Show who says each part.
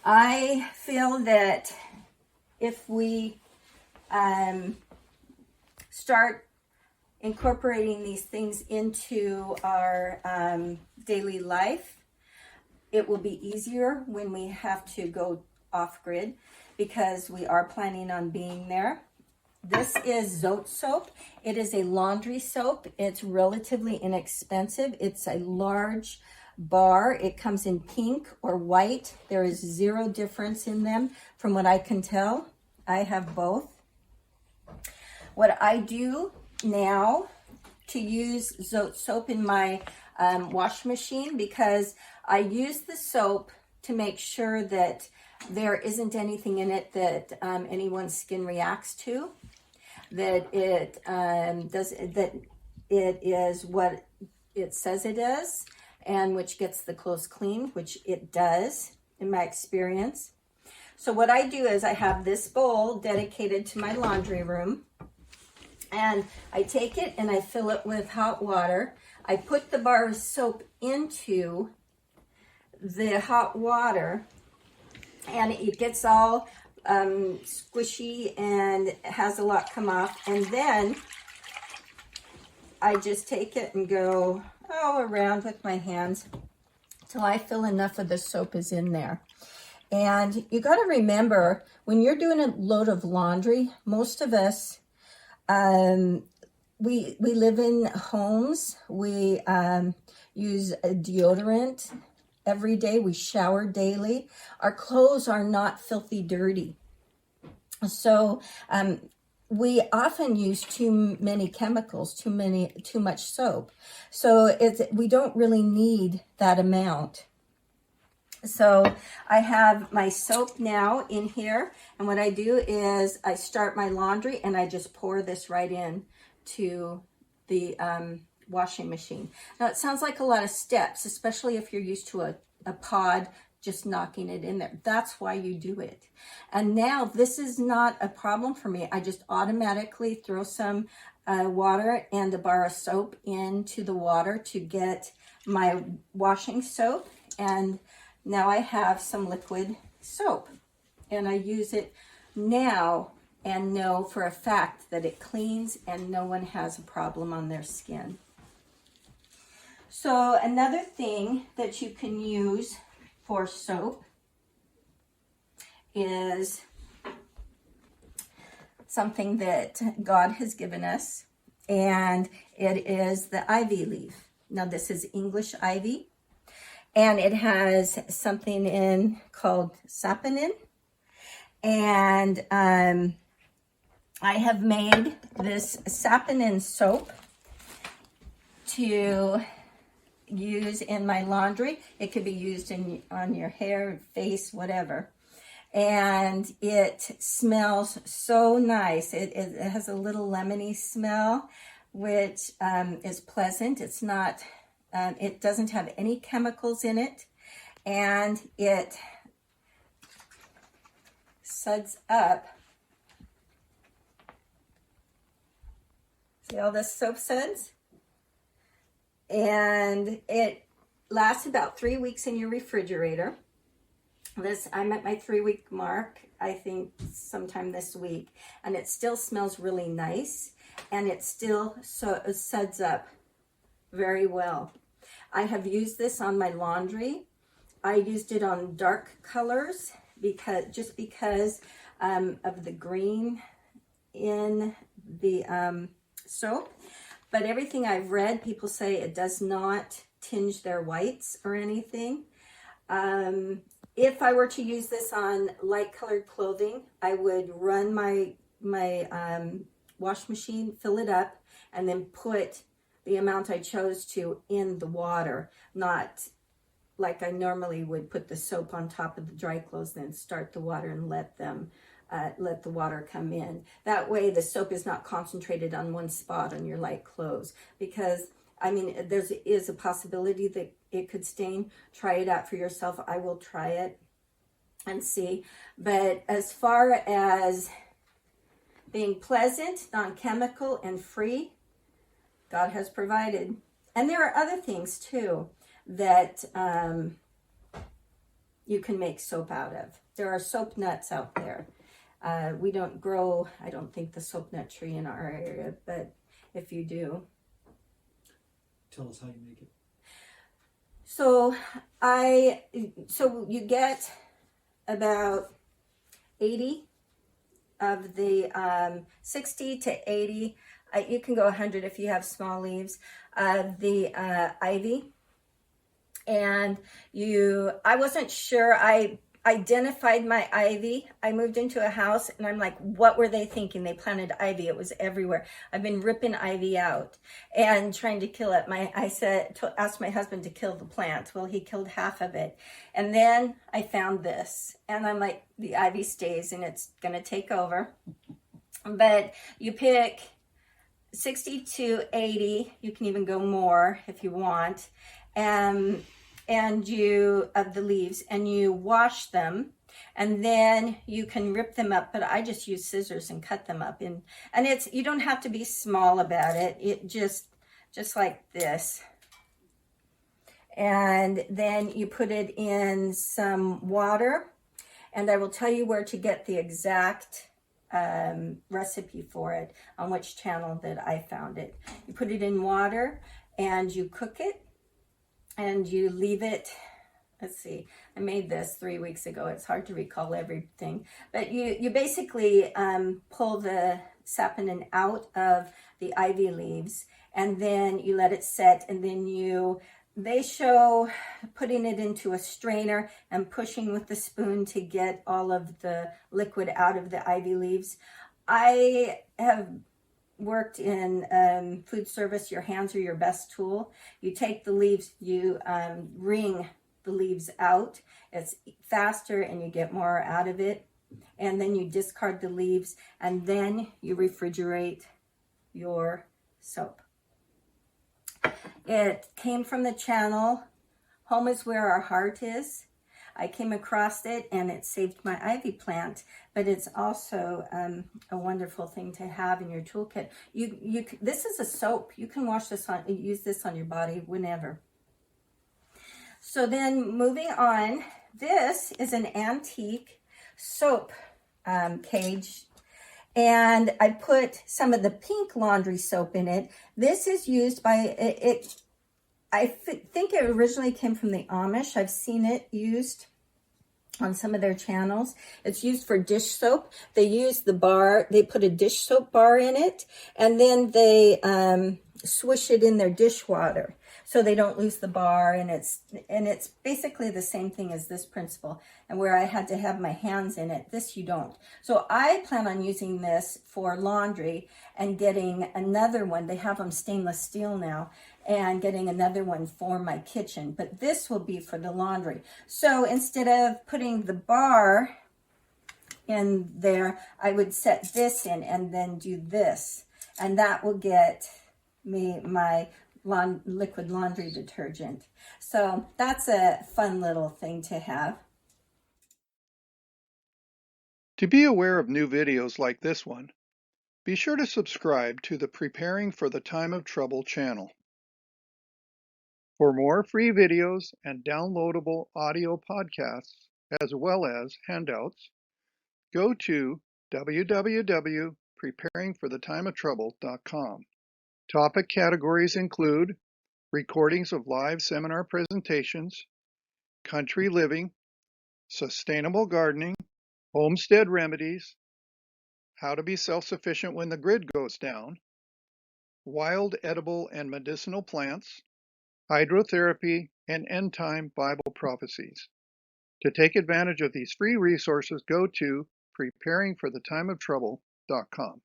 Speaker 1: I feel that if we start incorporating these things into our daily life, it will be easier when we have to go off grid, because we are planning on being there. This is Zote soap. It is a laundry soap. It's relatively inexpensive. It's a large bar. It comes in pink or white. There is zero difference in them from what I can tell. I have both. What I do now to use Zote soap in my wash machine, because I use the soap to make sure that there isn't anything in it that anyone's skin reacts to, that it is what it says it is, and which gets the clothes clean, which it does in my experience. So what I do is I have this bowl dedicated to my laundry room, and I take it and I fill it with hot water. I put the bar of soap into the hot water, and it gets all squishy and has a lot come off. And then I just take it and go all around with my hands till I feel enough of the soap is in there. And you got to remember, when you're doing a load of laundry, most of us, we live in homes. We use a deodorant every day. We shower daily. Our clothes are not filthy dirty. So we often use too many chemicals, too much soap. So we don't really need that amount. So I have my soap now in here, and what I do is I start my laundry and I just pour this right in to the washing machine. Now it sounds like a lot of steps, especially if you're used to a pod just knocking it in there. That's why you do it. And now this is not a problem for me. I just automatically throw some water and a bar of soap into the water to get my washing soap, and now I have some liquid soap, and I use it now and know for a fact that it cleans and no one has a problem on their skin. So another thing that you can use for soap is something that God has given us, and it is the ivy leaf. Now this is English ivy, and it has something in called saponin, and I have made this saponin soap to use in my laundry. It could be used on your hair, face, whatever. And it smells so nice. It has a little lemony smell, which is pleasant. It's not, it doesn't have any chemicals in it, and it suds up. See all this soap suds? And it lasts about 3 weeks in your refrigerator. I'm at my 3-week mark, I think sometime this week, and it still smells really nice, and it still suds up very well. I have used this on my laundry. I used it on dark colors because of the green in the soap. But everything I've read, people say it does not tinge their whites or anything. If I were to use this on light colored clothing, I would run my wash machine, fill it up, and then put the amount I chose to in the water, not like I normally would put the soap on top of the dry clothes, then start the water and let the water come in. That way the soap is not concentrated on one spot on your light clothes, because I mean, there is a possibility that it could stain. Try it out for yourself. I will try it and see. But as far as being pleasant, non-chemical, and free, God has provided. And there are other things too that you can make soap out of. There are soap nuts out there. We don't grow, I don't think, the soap nut tree in our area, but if you do.
Speaker 2: Tell us how you make it.
Speaker 1: So you get about 80 of the 60 to 80. You can go 100 if you have small leaves of the ivy. And I wasn't sure. I identified my ivy. I moved into a house and I'm like, what were they thinking? They planted ivy. It was everywhere. I've been ripping ivy out and trying to kill it. I asked my husband to kill the plant. Well, he killed half of it. And then I found this and I'm like, the ivy stays and it's going to take over. But you pick 60 to 80. You can even go more if you want. And you of the leaves, and you wash them, and then you can rip them up, but I just use scissors and cut them up and you don't have to be small about it. It just like this. And then you put it in some water, and I will tell you where to get the exact recipe for it, on which channel that I found it. You put it in water and you cook it, and you leave it. Let's see, I made this 3 weeks ago. It's hard to recall everything, but you basically pull the saponin out of the ivy leaves, and then you let it set, and then they show putting it into a strainer and pushing with the spoon to get all of the liquid out of the ivy leaves. I have worked in food service. Your hands are your best tool. You take the leaves, you wring the leaves out. It's faster and you get more out of it. And then you discard the leaves, and then you refrigerate your soap. It came from the channel Home is Where Our Heart Is. I came across it and it saved my ivy plant, but it's also a wonderful thing to have in your toolkit. This is a soap. You can use this on your body whenever. So then moving on, this is an antique soap cage, and I put some of the pink laundry soap in it. This is used by it. I think it originally came from the Amish. I've seen it used on some of their channels. It's used for dish soap. They use the bar, they put a dish soap bar in it, and then they swish it in their dishwater so they don't lose the bar, and it's basically the same thing as this principle. And where I had to have my hands in it, this you don't. So I plan on using this for laundry and getting another one. They have them stainless steel now, and getting another one for my kitchen, but this will be for the laundry. So instead of putting the bar in there, I would set this in and then do this, and that will get me my liquid laundry detergent. So that's a fun little thing to have.
Speaker 3: To be aware of new videos like this one, be sure to subscribe to the Preparing for the Time of Trouble channel. For more free videos and downloadable audio podcasts, as well as handouts, go to www.preparingforthetimeoftrouble.com. Topic categories include recordings of live seminar presentations, country living, sustainable gardening, homestead remedies, how to be self-sufficient when the grid goes down, wild edible and medicinal plants, hydrotherapy, and end-time Bible prophecies. To take advantage of these free resources, go to preparingforthetimeoftrouble.com.